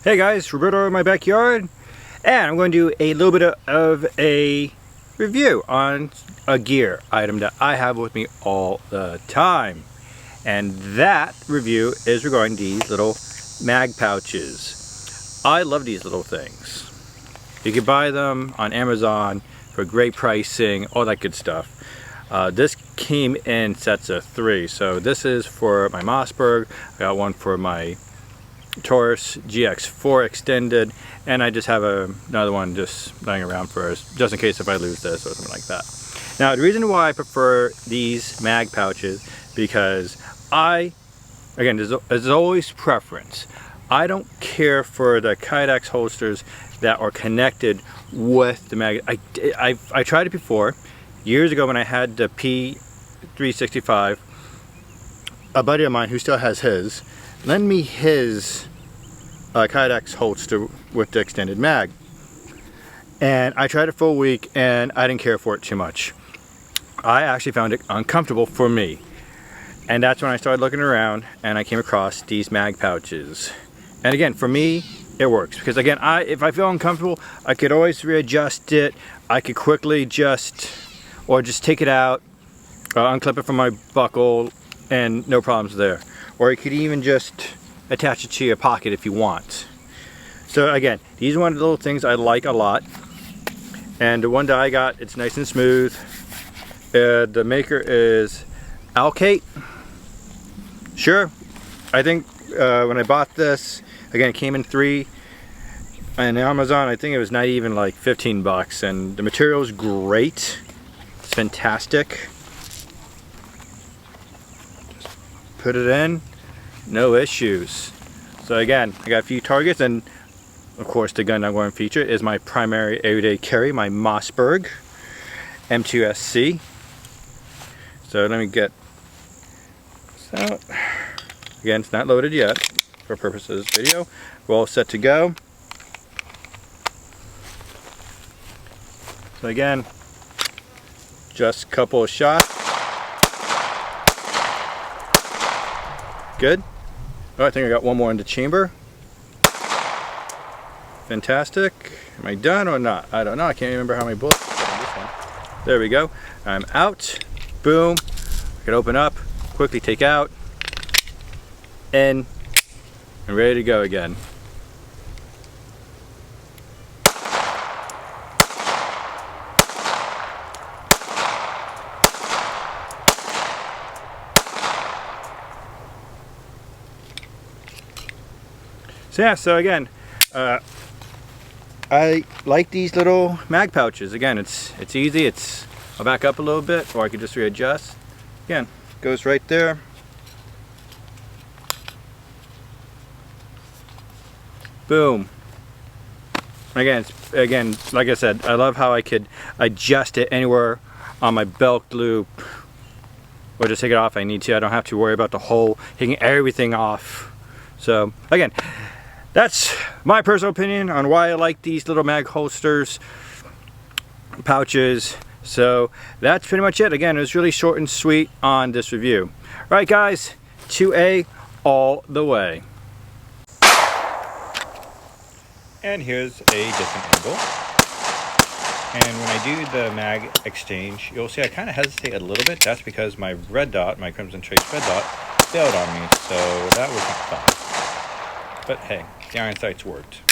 Hey guys, Roberto in my backyard, and I'm going to do a little bit of a review on a gear item that I have with me all the time. And that review is regarding these little mag pouches. I love these little things. You can buy them on Amazon for great pricing, all that good stuff. This came in sets of 3, so this is for my Mossberg. I got one for my Taurus GX4 extended, and I just have another one just lying around for us, just in case if I lose this or something like that. Now, the reason why I prefer these mag pouches, because again, there's always preference. I don't care for the Kydex holsters that are connected with the mag. I tried it before, years ago when I had the P365. A buddy of mine who still has his lend me his Kydex holster with the extended mag, and I tried it for a week and I didn't care for it too much. I actually found it uncomfortable for me, and that's when I started looking around and I came across these mag pouches. And again, for me it works, because again, if I feel uncomfortable, I could always readjust it. I could quickly just take it out, unclip it from my buckle, and no problems there. Or you could even just attach it to your pocket if you want. So again, these are one of the little things I like a lot. And the one that I got, it's nice and smooth. The maker is Alkate. Sure, I think when I bought this, again, it came in 3. On Amazon, I think it was not even like 15 bucks. And the material is great. It's fantastic. Put it in, no issues. So again, I got a few targets, and of course the gun I'm going to feature is my primary everyday carry, my Mossberg M2SC. So let me get this out. Again, it's not loaded yet for purposes of this video. We're all set to go. So again, just a couple of shots. Good. Oh, I think I got one more in the chamber. Fantastic. Am I done or not? I don't know. I can't remember how many bullets. There we go. I'm out. Boom. I can open up, quickly take out, in, and ready to go again. So yeah, so again, I like these little mag pouches. Again, it's easy. I'll back up a little bit, or I could just readjust. Again, goes right there. Boom. Again, like I said, I love how I could adjust it anywhere on my belt loop, or just take it off if I need to. I don't have to worry about the whole taking everything off. So again, that's my personal opinion on why I like these little mag holsters, pouches. So that's pretty much it. Again, it was really short and sweet on this review. All right, guys, 2A all the way. And here's a different angle. And when I do the mag exchange, you'll see I kind of hesitate a little bit. That's because my red dot, my Crimson Trace red dot, failed on me. So that was not fun. But hey, the iron sights worked.